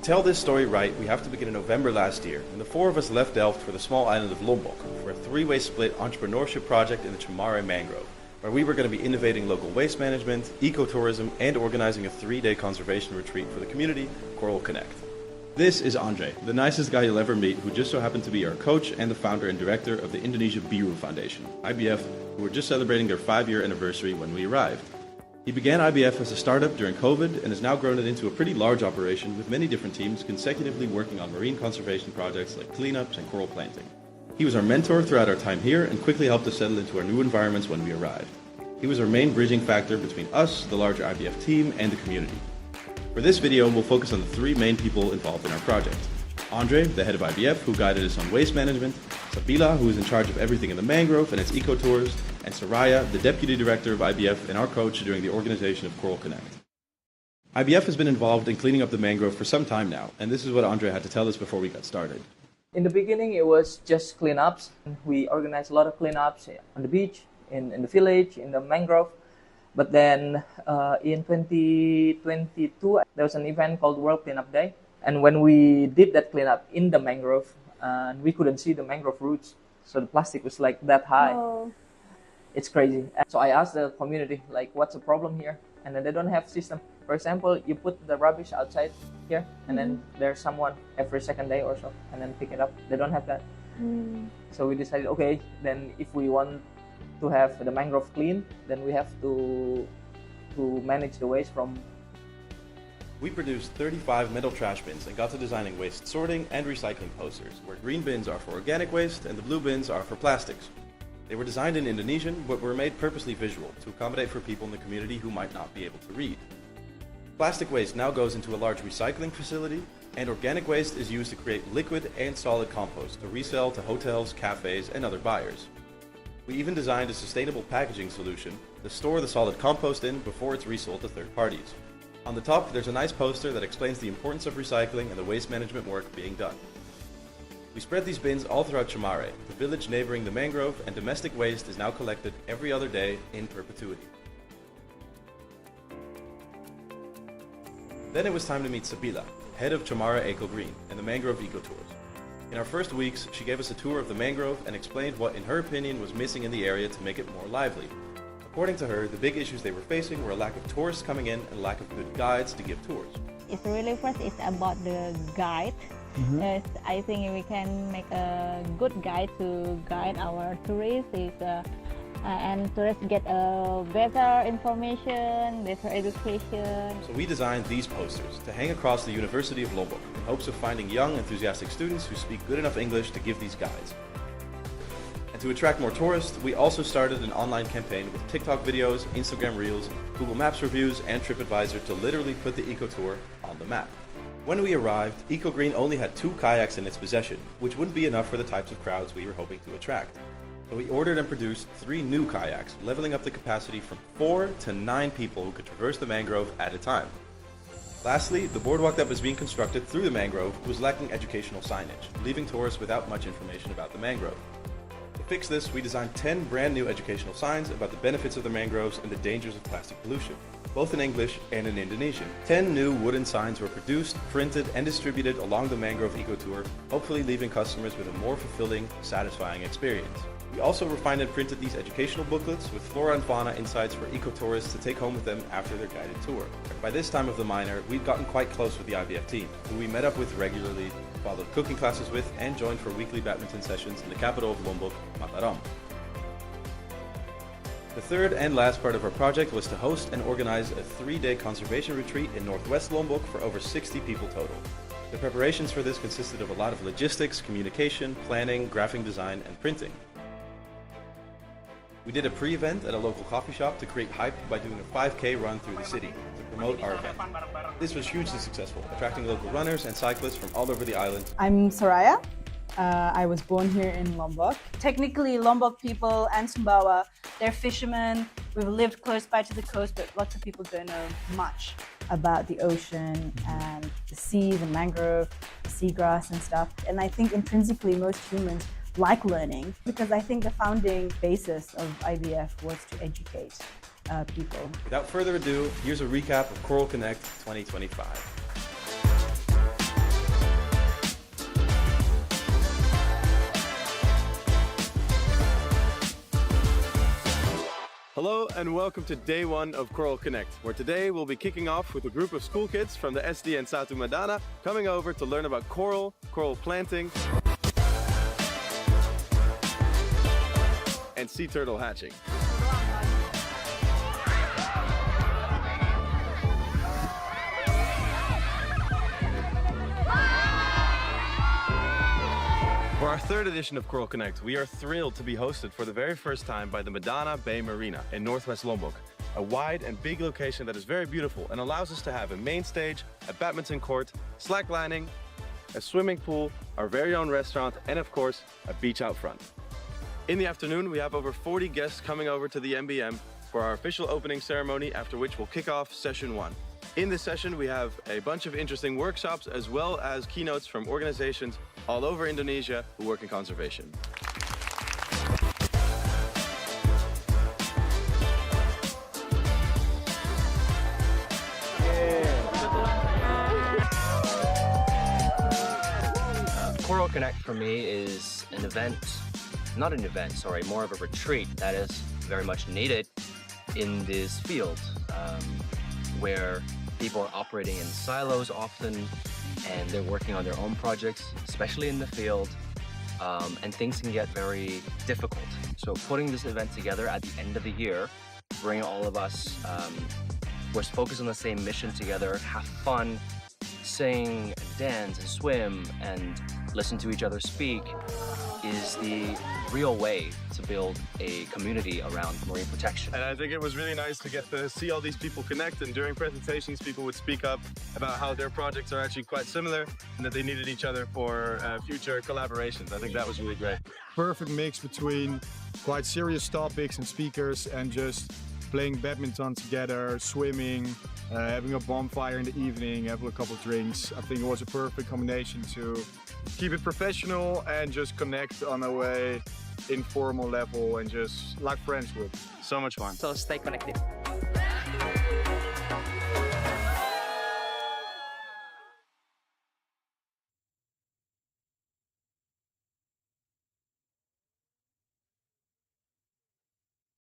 tell this story right, we have to begin in November last year, when the four of us left Delft for the small island of Lombok for a three-way split entrepreneurship project in the Chamare mangrove, where we were going to be innovating local waste management, ecotourism, and organizing a three-day conservation retreat for the community, Coral Connect. This is Andre, the nicest guy you'll ever meet, who just so happened to be our coach and the founder and director of the Indonesia Biru Foundation, IBF, who were just celebrating their 5-year anniversary when we arrived. He began IBF as a startup during COVID and has now grown it into a pretty large operation with many different teams consecutively working on marine conservation projects like cleanups and coral planting. He was our mentor throughout our time here and quickly helped us settle into our new environments when we arrived. He was our main bridging factor between us, the larger IBF team, and the community. For this video, we'll focus on the three main people involved in our project. Andre, the head of IBF, who guided us on waste management, Sabila, who is in charge of everything in the mangrove and its eco-tours, and Soraya, the deputy director of IBF and our coach during the organization of Coral Connect. IBF has been involved in cleaning up the mangrove for some time now, and this is what Andre had to tell us before we got started. In the beginning, it was just cleanups. We organized a lot of cleanups on the beach, in the village, in the mangrove. But then in 2022, there was an event called World Cleanup Day. And when we did that cleanup in the mangrove, we couldn't see the mangrove roots. So the plastic was like that high. Oh. It's crazy. So I asked the community, like, what's the problem here? And then they don't have system. For example, you put the rubbish outside here, and then there's someone every second day or so, and then pick it up. They don't have that. So we decided, okay, then if we want to have the mangrove clean, then we have to manage the waste from. We produced 35 metal trash bins and got to designing waste sorting and recycling posters, where green bins are for organic waste and the blue bins are for plastics. They were designed in Indonesian, but were made purposely visual to accommodate for people in the community who might not be able to read. Plastic waste now goes into a large recycling facility, and organic waste is used to create liquid and solid compost to resell to hotels, cafes, and other buyers. We even designed a sustainable packaging solution to store the solid compost in before it's resold to third parties. On the top, there's a nice poster that explains the importance of recycling and the waste management work being done. We spread these bins all throughout Chamare, the village neighboring the mangrove, and domestic waste is now collected every other day in perpetuity. Then it was time to meet Sabila, head of Chamare Eco Green and the mangrove eco tours. In our first weeks, she gave us a tour of the mangrove and explained what, in her opinion, was missing in the area to make it more lively. According to her, the big issues they were facing were a lack of tourists coming in and a lack of good guides to give tours. It's really first, it's about the guide. I think we can make a good guide to guide our tourists, and tourists get better information, better education. So we designed these posters to hang across the University of Lombok in hopes of finding young, enthusiastic students who speak good enough English to give these guides. And to attract more tourists, we also started an online campaign with TikTok videos, Instagram Reels, Google Maps reviews, and TripAdvisor to literally put the eco tour on the map. When we arrived, Eco Green only had 2 kayaks in its possession, which wouldn't be enough for the types of crowds we were hoping to attract. So we ordered and produced 3 new kayaks, leveling up the capacity from 4 to 9 people who could traverse the mangrove at a time. Lastly, the boardwalk that was being constructed through the mangrove was lacking educational signage, leaving tourists without much information about the mangrove. To fix this, we designed 10 brand new educational signs about the benefits of the mangroves and the dangers of plastic pollution, both in English and in Indonesian. 10 new wooden signs were produced, printed, and distributed along the mangrove eco tour, hopefully leaving customers with a more fulfilling, satisfying experience. We also refined and printed these educational booklets with flora and fauna insights for eco-tourists to take home with them after their guided tour. By this time of the minor, we'd gotten quite close with the IBF team, who we met up with regularly, followed cooking classes with, and joined for weekly badminton sessions in the capital of Lombok, Mataram. The third and last part of our project was to host and organize a 3-day conservation retreat in northwest Lombok for over 60 people total. The preparations for this consisted of a lot of logistics, communication, planning, graphic design, and printing. We did a pre-event at a local coffee shop to create hype by doing a 5K run through the city to promote our event. This was hugely successful, attracting local runners and cyclists from all over the island. I'm Soraya. I was born here in Lombok. Technically, Lombok people and Sumbawa, they're fishermen. We've lived close by to the coast, but lots of people don't know much about the ocean and the sea, the mangrove, the seagrass and stuff. And I think intrinsically most humans like learning, because I think the founding basis of IBF was to educate people. Without further ado, here's a recap of Coral Connect 2025. Hello and welcome to day one of Coral Connect, where today we'll be kicking off with a group of school kids from the SD and Satu Madana coming over to learn about coral planting, and sea turtle hatching. For our third edition of Coral Connect, we are thrilled to be hosted for the very first time by the Madana Bay Marina in northwest Lombok, a wide and big location that is very beautiful and allows us to have a main stage, a badminton court, slacklining, a swimming pool, our very own restaurant, and of course, a beach out front. In the afternoon, we have over 40 guests coming over to the MBM for our official opening ceremony, after which we'll kick off session 1. In this session, we have a bunch of interesting workshops as well as keynotes from organizations all over Indonesia who work in conservation. Coral Connect for me is an event, not an event, sorry, more of a retreat that is very much needed in this field where people are operating in silos often and they're working on their own projects, especially in the field, and things can get very difficult. So putting this event together at the end of the year, bringing all of us, we're focused on the same mission together, have fun, sing, and dance, and swim, and listen to each other speak, is the real way to build a community around marine protection. And I think it was really nice to get to see all these people connect, and during presentations people would speak up about how their projects are actually quite similar and that they needed each other for future collaborations. I think that was really great. Perfect mix between quite serious topics and speakers and just playing badminton together, swimming, having a bonfire in the evening, having a couple of drinks. I think it was a perfect combination to keep it professional and just connect on a way informal level and just like friends would. So much fun. So stay connected.